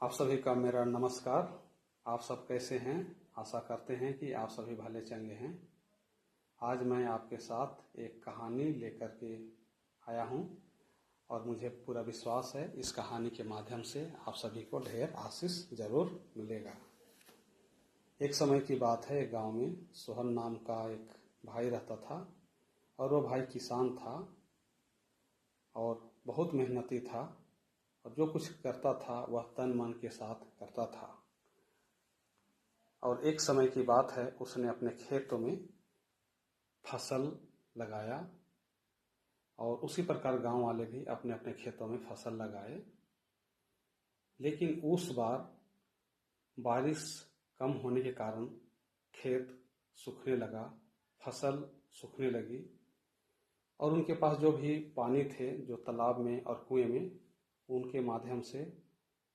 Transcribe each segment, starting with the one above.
आप सभी का मेरा नमस्कार। आप सब कैसे हैं? आशा करते हैं कि आप सभी भले चंगे हैं। आज मैं आपके साथ एक कहानी लेकर के आया हूं और मुझे पूरा विश्वास है इस कहानी के माध्यम से आप सभी को ढेर आशीष जरूर मिलेगा। एक समय की बात है, एक गांव में सोहन नाम का एक भाई रहता था और वो भाई किसान था और बहुत मेहनती था और जो कुछ करता था वह तन मन के साथ करता था। और एक समय की बात है, उसने अपने खेतों में फसल लगाया और उसी प्रकार गांव वाले भी अपने अपने खेतों में फसल लगाए। लेकिन उस बार बारिश कम होने के कारण खेत सूखने लगा, फसल सूखने लगी और उनके पास जो भी पानी थे, जो तालाब में और कुएं में, उनके माध्यम से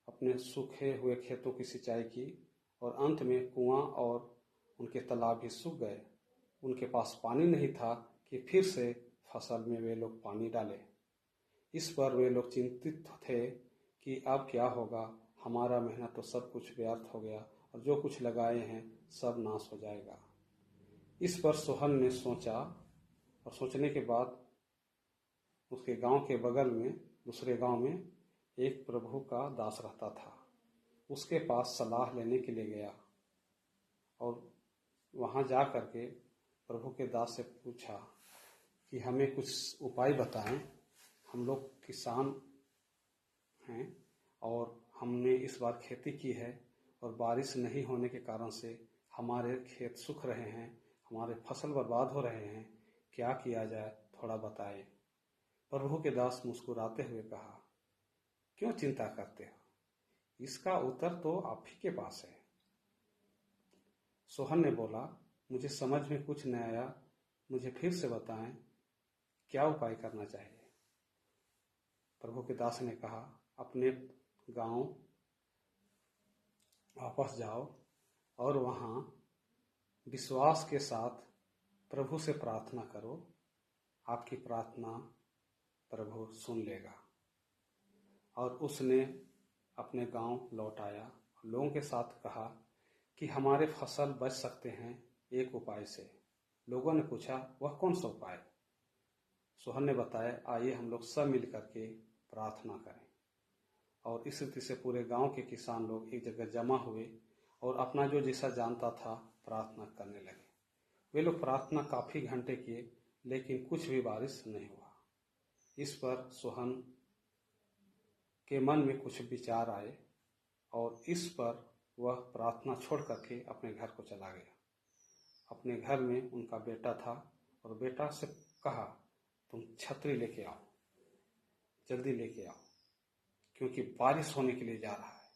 अपने सूखे हुए खेतों की सिंचाई की और अंत में कुआं और उनके तालाब भी सूख गए। उनके पास पानी नहीं था कि फिर से फसल में वे लोग पानी डालें। इस पर वे लोग चिंतित थे कि अब क्या होगा, हमारा मेहनत तो सब कुछ व्यर्थ हो गया और जो कुछ लगाए हैं सब नाश हो जाएगा। इस पर सोहन ने सोचा और सोचने के बाद उसके गांव के बगल में दूसरे गांव में एक प्रभु का दास रहता था। उसके पास सलाह लेने के लिए गया और वहां जा करके प्रभु के दास से पूछा कि हमें कुछ उपाय बताएं। हम लोग किसान हैं और हमने इस बार खेती की है और बारिश नहीं होने के कारण से हमारे खेत सूख रहे हैं, हमारे फसल बर्बाद हो रहे हैं। क्या किया जाए, थोड़ा बताएं। प्रभु के दास मुस्कुराते हुए कहा, क्यों चिंता करते हो, इसका उत्तर तो आप ही के पास है। सोहन ने बोला, मुझे समझ में कुछ नहीं आया, मुझे फिर से बताएं क्या उपाय करना चाहिए। प्रभु के दास ने कहा, अपने गांव वापस जाओ और वहां विश्वास के साथ प्रभु से प्रार्थना करो। आपकी प्रार्थना प्रभु सुन लेगा। और उसने अपने गांव लौट आया और लोगों के साथ कहा कि हमारे फसल बच सकते हैं एक उपाय से। लोगों ने पूछा, वह कौन सा उपाय? सोहन ने बताया, आइए हम लोग सब मिल करके प्रार्थना करें। और इस रीति से पूरे गांव के किसान लोग एक जगह जमा हुए और अपना जो जैसा जानता था प्रार्थना करने लगे। वे लोग प्रार्थना काफी घंटे किए लेकिन कुछ भी बारिश नहीं हुआ। इस पर सोहन के मन में कुछ विचार आए और इस पर वह प्रार्थना छोड़ करके अपने घर को चला गया। अपने घर में उनका बेटा था और बेटा से कहा, तुम छतरी लेके आओ, जल्दी लेके आओ, क्योंकि बारिश होने के लिए जा रहा है।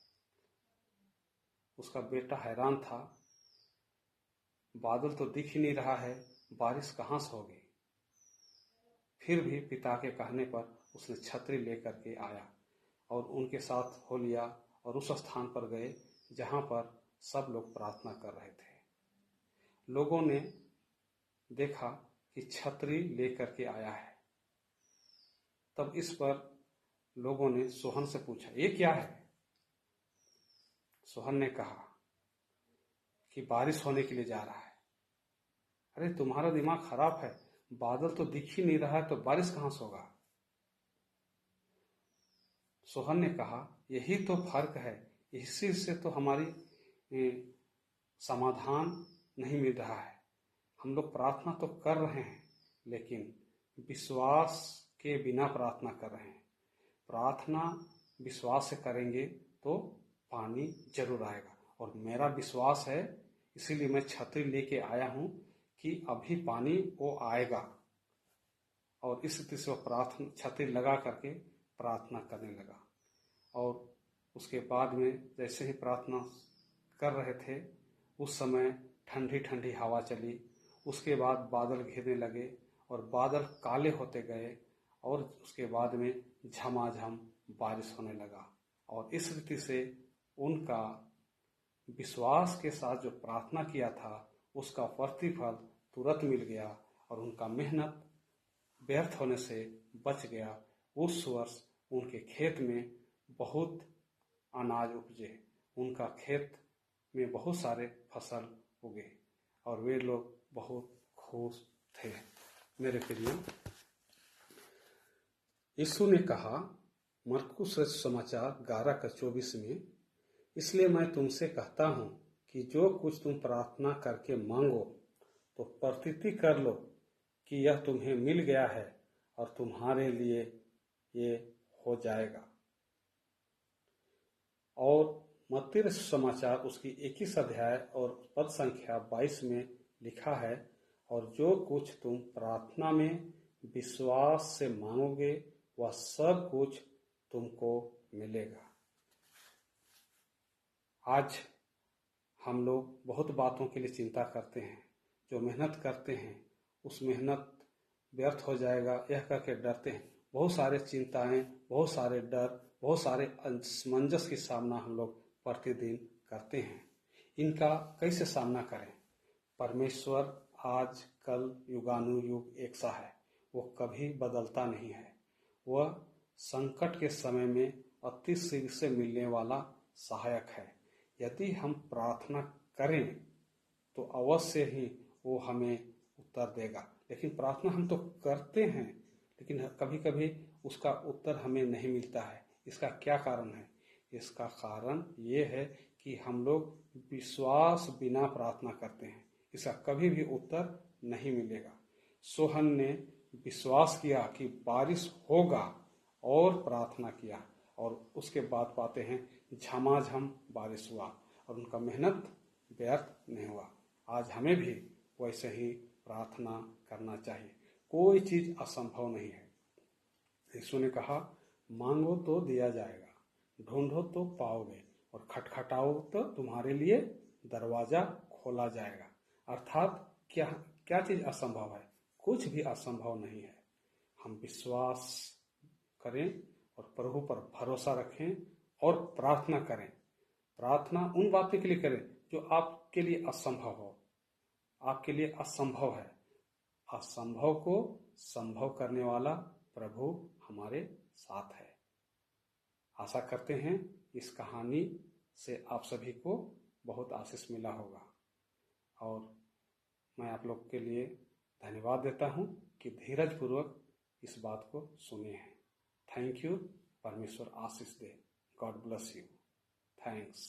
उसका बेटा हैरान था, बादल तो दिख ही नहीं रहा है, बारिश कहां से होगी। फिर भी पिता के कहने पर उसने छतरी लेकर के आया और उनके साथ हो लिया और उस स्थान पर गए जहां पर सब लोग प्रार्थना कर रहे थे। लोगों ने देखा कि छतरी लेकर के आया है। तब इस पर लोगों ने सोहन से पूछा, ये क्या है? सोहन ने कहा कि बारिश होने के लिए जा रहा है। अरे तुम्हारा दिमाग खराब है, बादल तो दिख ही नहीं रहा है तो बारिश कहां से होगा? सोहन ने कहा, यही तो फर्क है, इसी से तो हमारी समाधान नहीं मिल रहा है। हम लोग प्रार्थना तो कर रहे हैं लेकिन विश्वास के बिना प्रार्थना कर रहे हैं। प्रार्थना विश्वास से करेंगे तो पानी जरूर आएगा और मेरा विश्वास है, इसीलिए मैं छतरी लेके आया हूं कि अभी पानी वो आएगा। और इस स्थिति से वो प्रार्थना छतरी लगा करके प्रार्थना करने लगा। और उसके बाद में जैसे ही प्रार्थना कर रहे थे उस समय ठंडी ठंडी हवा चली। उसके बाद बादल घिरने लगे और बादल काले होते गए और उसके बाद में झमाझम बारिश होने लगा। और इस रीति से उनका विश्वास के साथ जो प्रार्थना किया था उसका प्रतिफल तुरंत मिल गया और उनका मेहनत व्यर्थ होने से बच गया। उस वर्ष उनके खेत में बहुत अनाज उपजे, उनका खेत में बहुत सारे फसल उगे और वे लोग बहुत खुश थे। मेरे प्रिय, यीशु ने कहा मरकुस समाचार 11:24 में, इसलिए मैं तुमसे कहता हूँ कि जो कुछ तुम प्रार्थना करके मांगो तो प्रतीति कर लो कि यह तुम्हें मिल गया है और तुम्हारे लिए ये हो जाएगा। और मत्ती समाचार उसकी 21 अध्याय और पद संख्या 22 में लिखा है, और जो कुछ तुम प्रार्थना में विश्वास से मांगोगे वह सब कुछ तुमको मिलेगा। आज हम लोग बहुत बातों के लिए चिंता करते हैं, जो मेहनत करते हैं उस मेहनत व्यर्थ हो जाएगा यह करके डरते हैं। बहुत सारे चिंताएं, बहुत सारे डर, बहुत सारे असमंजस की सामना हम लोग प्रतिदिन करते हैं। इनका कैसे सामना करें? परमेश्वर आज कल युगानुयुग एक सा है, वो कभी बदलता नहीं है। वह संकट के समय में अति शीघ्र से मिलने वाला सहायक है। यदि हम प्रार्थना करें तो अवश्य ही वो हमें उत्तर देगा। लेकिन प्रार्थना हम तो करते हैं, लेकिन कभी कभी उसका उत्तर हमें नहीं मिलता है। इसका क्या कारण है? इसका कारण ये है कि हम लोग विश्वास बिना प्रार्थना करते हैं। इसका कभी भी उत्तर नहीं मिलेगा। सोहन ने विश्वास किया कि बारिश होगा और प्रार्थना किया, और उसके बाद पाते हैं झमाझम बारिश हुआ और उनका मेहनत व्यर्थ नहीं हुआ। आज हमें भी वैसे ही प्रार्थना करना चाहिए। कोई चीज असंभव नहीं है। यीशु ने कहा मांगो तो दिया जाएगा, ढूंढो तो पाओगे, और खटखटाओ तो तुम्हारे लिए दरवाजा खोला जाएगा। अर्थात क्या क्या चीज असंभव है? कुछ भी असंभव नहीं है। हम विश्वास करें और प्रभु पर भरोसा रखें और प्रार्थना करें। प्रार्थना उन बातों के लिए करें जो आपके लिए असंभव हो। आपके लिए असंभव है, असंभव को संभव करने वाला प्रभु हमारे साथ है। आशा करते हैं इस कहानी से आप सभी को बहुत आशीष मिला होगा, और मैं आप लोग के लिए धन्यवाद देता हूं कि धीरज पूर्वक इस बात को सुने हैं। Thank you. परमेश्वर आशीष दे। God bless you. थैंक्स।